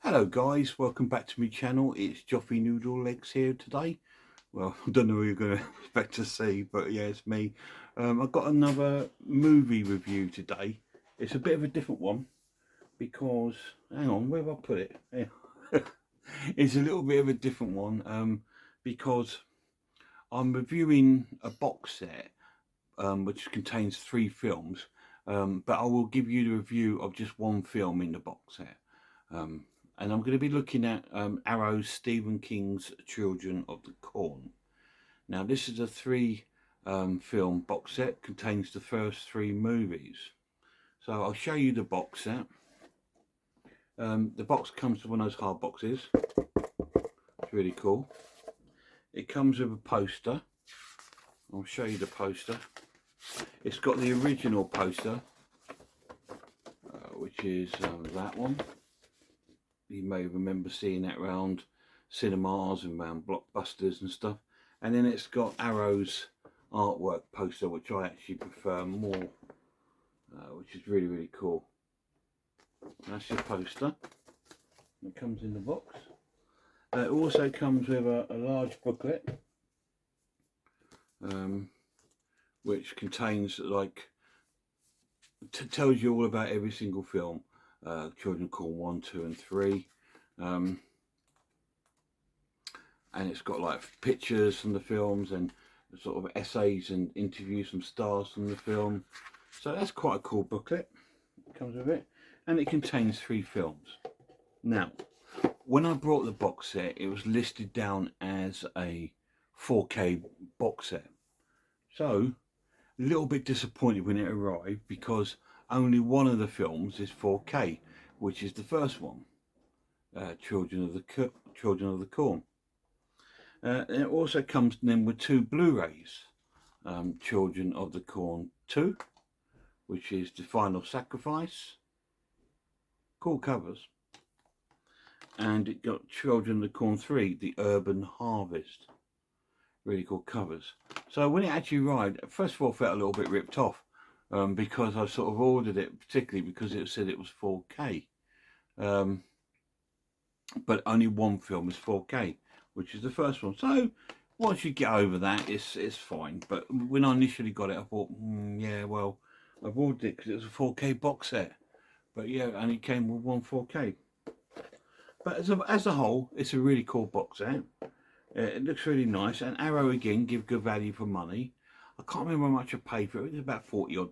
Hello guys, welcome back to my channel. It's Joffy Noodle Legs here today. Well, I don't know who you're going to expect to see, but yeah, it's me. I've got another movie review today. It's a bit of a different one because, hang on, where have I put it? Yeah. It's a little bit of a different one because I'm reviewing a box set which contains 3 films, but I will give you the review of just one film in the box set. Um, and I'm going to be looking at Arrow's Stephen King's Children of the Corn. Now, this is a 3 film box set, contains the first 3 movies. So I'll show you the box set. The box comes with one of those hard boxes. It's really cool. It comes with a poster. I'll show you the poster. It's got the original poster, which is that one. You may remember seeing that around cinemas and around blockbusters and stuff. And then it's got Arrow's artwork poster, which I actually prefer more, which is really, really cool. That's your poster. It comes in the box. It also comes with a large booklet, which contains, like, tells you all about every single film. Children Call 1, 2 and 3, and it's got like pictures from the films and sort of essays and interviews from stars from the film. So that's quite a cool booklet. It comes with it, and it contains 3 films. Now, when I brought the box set, it was listed down as a 4K box set. So a little bit disappointed when it arrived because only one of the films is 4K, which is the first one, Children of the Corn. And it also comes then with 2 Blu-rays, Children of the Corn 2, which is The Final Sacrifice. Cool covers. And it got Children of the Corn 3, The Urban Harvest. Really cool covers. So when it actually arrived, first of all, I felt a little bit ripped off. Because I sort of ordered it, particularly because it said it was 4K. But only one film is 4K, which is the first one. So once you get over that, it's fine. But when I initially got it, I thought, yeah, well, I've ordered it because it was a 4K box set. But yeah, it only came with one 4K. But as a whole, it's a really cool box set. It looks really nice. And Arrow, again, give good value for money. I can't remember how much I paid for it. It was about £40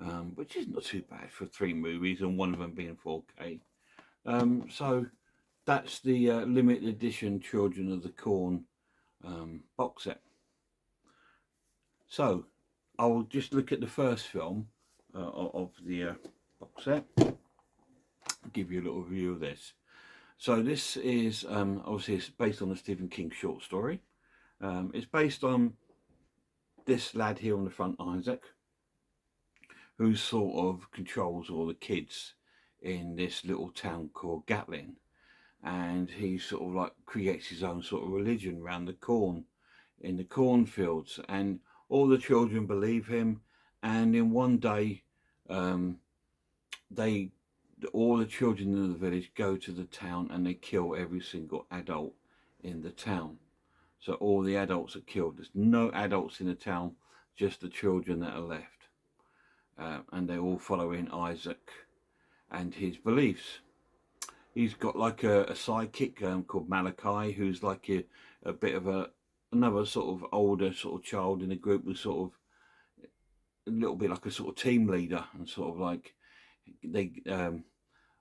odd, which is not too bad for 3 movies and one of them being 4K. So that's the limited edition Children of the Corn box set. So I'll just look at the first film of the box set. I'll give you a little review of this. So this is obviously it's based on a Stephen King short story. It's based on this lad here on the front, Isaac, who sort of controls all the kids in this little town called Gatlin, and he sort of like creates his own sort of religion around the corn, in the cornfields, and all the children believe him. And in one day, all the children in the village go to the town and they kill every single adult in the town. So all the adults are killed. There's no adults in the town, just the children that are left. And they're all following Isaac and his beliefs. He's got like a sidekick called Malachi, who's like a bit of another sort of older sort of child in the group, who's sort of a little bit like a sort of team leader, and sort of like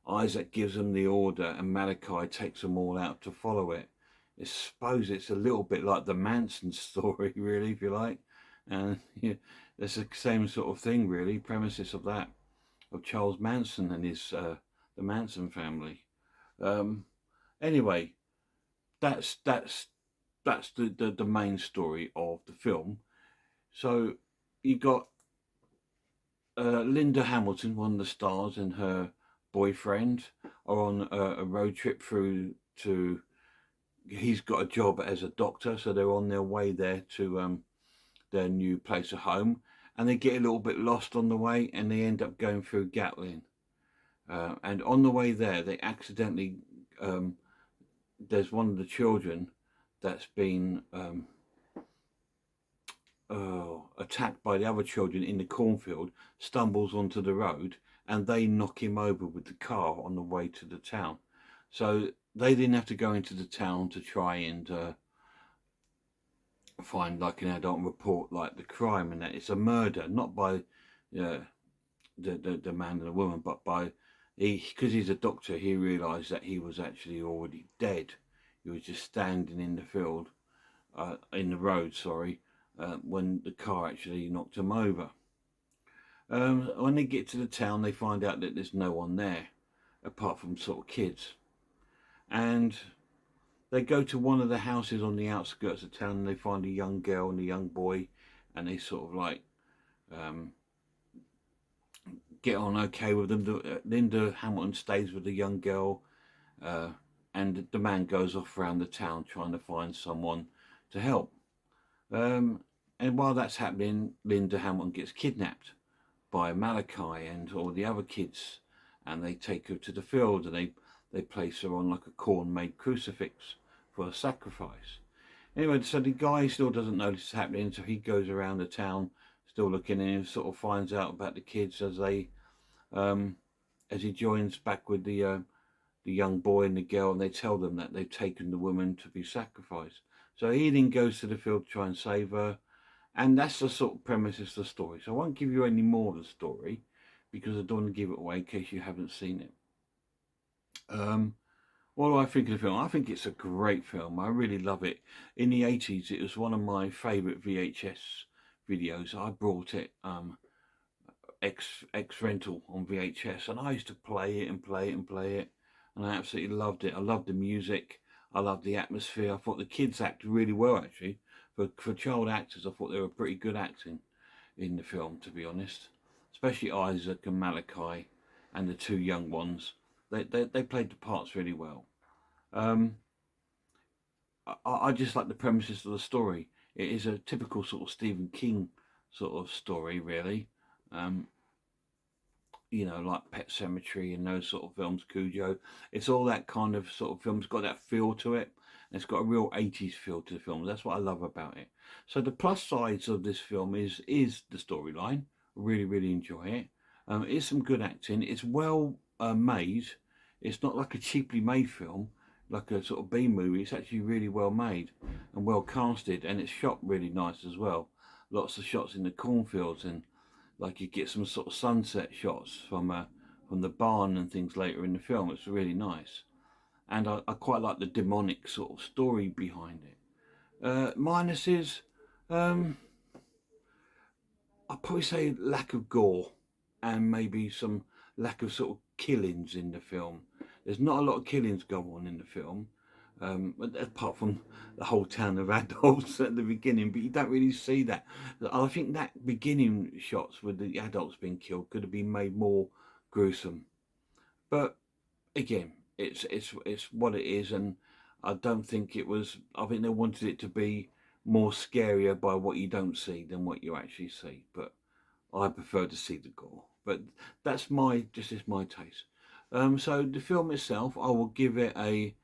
Isaac gives them the order and Malachi takes them all out to follow it. I suppose it's a little bit like the Manson story, really, if you like. And yeah, it's the same sort of thing, really, premises of that, of Charles Manson and his the Manson family. Anyway, that's the main story of the film. So you got Linda Hamilton, one of the stars, and her boyfriend are on a road trip through to. He's got a job as a doctor, so they're on their way there to their new place of home, and they get a little bit lost on the way, and they end up going through Gatlin. And on the way there, they accidentally there's one of the children that's been attacked by the other children in the cornfield, stumbles onto the road, and they knock him over with the car on the way to the town. So they didn't have to go into the town to try and find like an adult and report like the crime, and that it's a murder, not by the man and the woman, but by because he's a doctor, he realised that he was actually already dead. He was just standing in the field, in the road, sorry, when the car actually knocked him over. When they get to the town, they find out that there's no one there, apart from sort of kids. And they go to one of the houses on the outskirts of town, and they find a young girl and a young boy, and they sort of like get on okay with them. Linda Hamilton stays with the young girl, and the man goes off around the town trying to find someone to help. And while that's happening, Linda Hamilton gets kidnapped by Malachi and all the other kids, and they take her to the field, and they place her on like a corn-made crucifix for a sacrifice. Anyway, so the guy still doesn't know this is happening, so he goes around the town still looking, and sort of finds out about the kids as he joins back with the young boy and the girl, and they tell them that they've taken the woman to be sacrificed. So he then goes to the field to try and save her, and that's the sort of premise of the story. So I won't give you any more of the story because I don't want to give it away in case you haven't seen it. What do I think of the film? I think it's a great film. I really love it. In the 80s, it was one of my favourite VHS videos. I brought it ex rental on VHS, and I used to play it and play it and play it, and I absolutely loved it. I loved the music. I loved the atmosphere. I thought the kids acted really well, actually. For child actors, I thought they were pretty good acting in the film, to be honest. Especially Isaac and Malachi and the two young ones. They played the parts really well. I just like the premises of the story. It is a typical sort of Stephen King sort of story, really. You know, like Pet Sematary and those sort of films, Cujo. It's all that kind of sort of film. It's got that feel to it. And it's got a real 80s feel to the film. That's what I love about it. So the plus sides of this film is the storyline. Really, really enjoy it. It's some good acting. It's well made. It's not like a cheaply made film, like a sort of B movie. It's actually really well made and well casted, and it's shot really nice as well. Lots of shots in the cornfields, and like you get some sort of sunset shots from the barn and things later in the film. It's really nice, and I quite like the demonic sort of story behind it. Minuses, I'd probably say lack of gore, and maybe some lack of sort of killings in the film. There's not a lot of killings go on in the film, apart from the whole town of adults at the beginning, but you don't really see that. I think that beginning shots with the adults being killed could have been made more gruesome. But again, it's what it is, and I don't think it was. I think they wanted it to be more scarier by what you don't see than what you actually see. But I prefer to see the gore. But that's my taste. So the film itself, I will give it a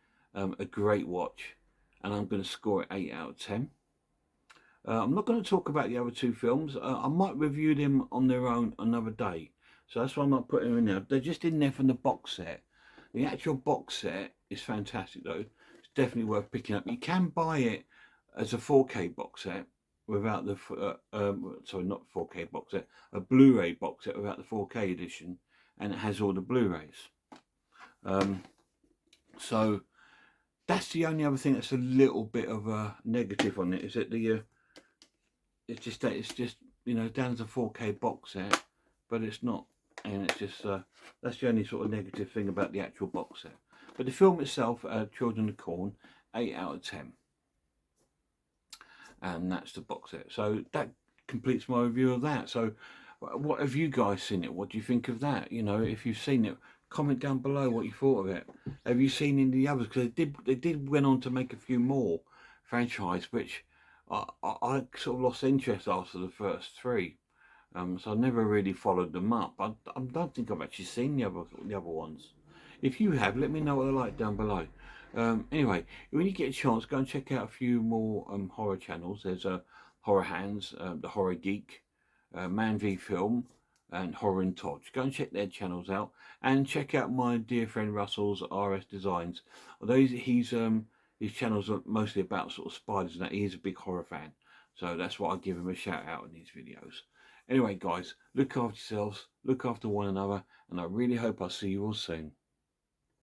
great watch, and I'm going to score it 8 out of 10. I'm not going to talk about the other two films. I might review them on their own another day. So that's why I'm not putting them in there. They're just in there from the box set. The actual box set is fantastic though. It's definitely worth picking up. You can buy it as a 4K box set without the sorry, not 4K box set, a Blu-ray box set without the 4K edition, and it has all the Blu-rays. So that's the only other thing that's a little bit of a negative on it, is that it's just you know, down as a 4K box set, but it's not, and it's just that's the only sort of negative thing about the actual box set. But the film itself, Children of Corn, 8 out of 10. And that's the box set. So that completes my review of that. So what have you guys seen it? What do you think of that? You know, if you've seen it, comment down below what you thought of it. Have you seen any of the others? Because they did went on to make a few more franchise, which I sort of lost interest after the first three. So I never really followed them up. I don't think I've actually seen the other ones. If you have, let me know what they're like down below. Anyway, when you get a chance, go and check out a few more horror channels. There's Horror Hands, the Horror Geek, Man v Film, and Horror and Todge. Go and check their channels out, and check out my dear friend Russell's RS Designs. Although his channels are mostly about sort of spiders and that, he is a big horror fan. So that's why I give him a shout out in these videos. Anyway, guys, look after yourselves, look after one another, and I really hope I'll see you all soon.